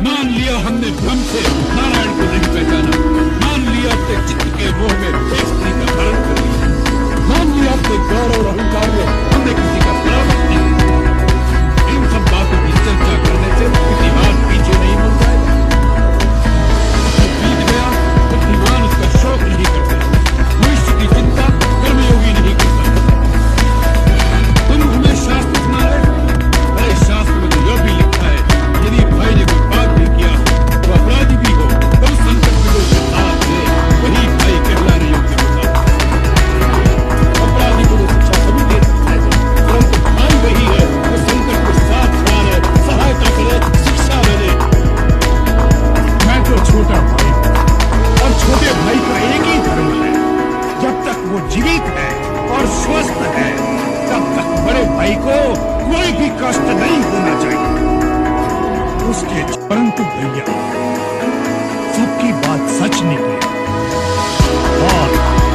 मान लिया हमने भ्रम से नारायण को नहीं पहचाना, मान लिया अपने चित्त के मोह में एक स्त्री का हरण कर लिया, मान लिया अपने गौरव और अहंकार में हमने किसी का परामर्श नहीं किया। इन सब बातों की चर्चा करने से इतिहास पीछे नहीं मुड़ जाएगा। जो बीत गया बुद्धिमान उसका शोक नहीं करता, भविष्य की चिंता कर्मयोगी नहीं करता। तुम हमें शास्त्र सुना रहे, अरे शास्त्र में तो यह भी लिखा है यदि भाई ने कोई पाप भी किया तो अपराधी भी हो तो उस संकट में जो साथ दे वही भाई कहलाने योग्य होता है। अपराधी को तो शिक्षा सभी दे सकता है, परंतु भाई वही है जो संकट में साथ खड़ा रहे, सहायता करे, शिक्षा दे। मैं तो छोटा भाई और छोटे भाई का एक ही धर्म है, जब तक वो जीवित है और स्वस्थ है तब तक बड़े भाई को कोई भी कष्ट नहीं होना चाहिए उसके। परंतु भैया सबकी बात सच निकले और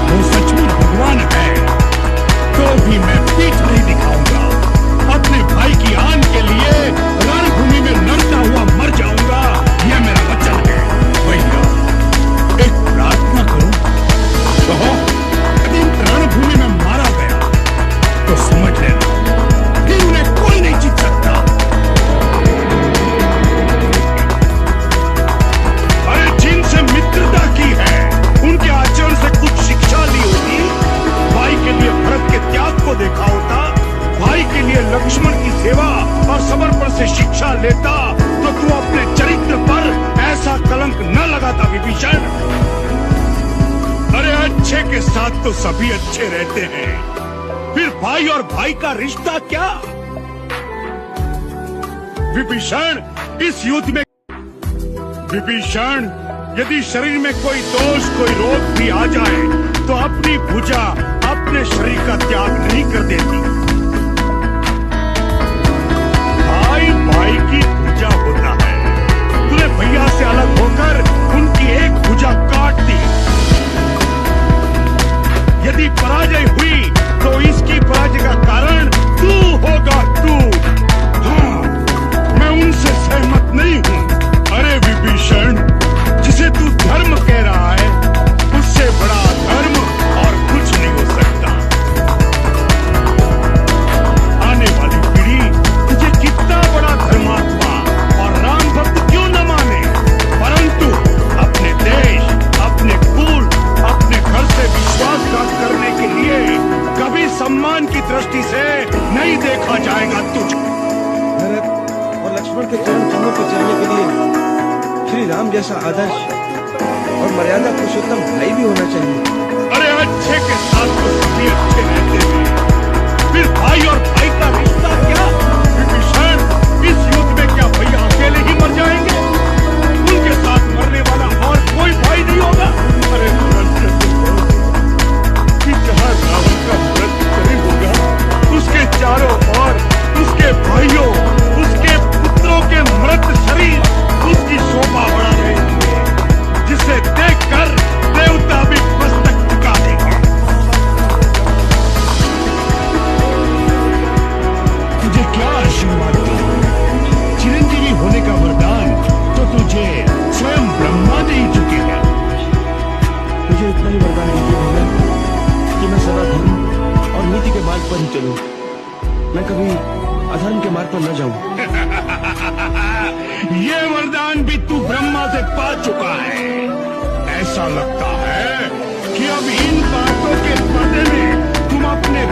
वो सचमुच भगवान है तो भी मैं पीठ नहीं दिखाऊंगा। अपने भाई की आन के लिए रणभूमि में लड़ता हुआ मर जाऊंगा, यह मेरा वचन है। भैया एक प्रार्थना करूं, कहो यदि रणभूमि में मारा गया तो समझ लेना फिर उन्हें कोई नहीं जीत सकता। अरे जिनसे मित्रता की है उनके आचरण से कुछ शिक्षा ली होती, भाई के लिए भरत के त्याग को देखा होता, भाई के लिए लक्ष्मण की सेवा और समर्पण से शिक्षा लेता तो तू अपने चरित्र पर ऐसा कलंक न लगाता विभीषण। अरे अच्छे के साथ तो सभी अच्छे रहते हैं, फिर भाई और भाई का रिश्ता क्या? विभीषण इस युद्ध में विभीषण यदि शरीर में कोई दोष कोई रोग भी आ जाए तो अपनी भुजा अपने शरीर का त्याग नहीं कर देती। भाई भाई की भुजा होता है, तूने भैया से अलग होकर उनकी एक भुजा काट दी। यदि पराजय हुई तो इसकी पराजय का कारण तू होगा, तू। हाँ, मैं उनसे सहमत नहीं हूं। अरे विभीषण, जिसे तू धर्म कह रहा है उससे बड़ा धर्म और कुछ नहीं हो सकता। आने वाली पीढ़ी तुझे कितना बड़ा धर्मात्मा और राम भक्त क्यों न माने, परंतु अपने देश, अपने कुल, अपने घर से विश्वासघात करने के लिए कभी सम्मान की दृष्टि से नहीं देखा जाएगा तुझको। भरत और लक्ष्मण के चरण कमलों पर चलने के लिए श्री राम जैसा आदर्श और मर्यादा पुरुषोत्तम भाई भी होना चाहिए। अरे अच्छे के साथ तो सभी अच्छे रहते हैं, फिर भाई और भाई का रिश्ता क्या? विभीषण इस युद्ध में क्या भैया अकेले ही मर जाएंगे? उनके साथ मरने वाला और कोई भाई नहीं होगा। अरे कि जहाँ रावण का व्रत नहीं होगा उसके चारों ओर उसके भाइयों, उसके पुत्रों के मृत शरीर उसकी शोभा बढ़ा रहे होंगे, जिसे देखकर देवता भी मस्तक झुका देंगे। तुझे क्या आशीर्वाद दूं? चिरंजीवी होने का वरदान तो तुझे स्वयं ब्रह्मा दे ही चुके हैं। मुझे इतना ही वरदान दीजिए भैया कि मैं सदा धर्म और नीति के मार्ग पर ही चलूं, मैं कभी अधर्म के मार्ग पर न जाऊं। ये वरदान भी तू ब्रह्मा से पा चुका है। ऐसा लगता है कि अब इन बातों के पर्दे में तुम अपने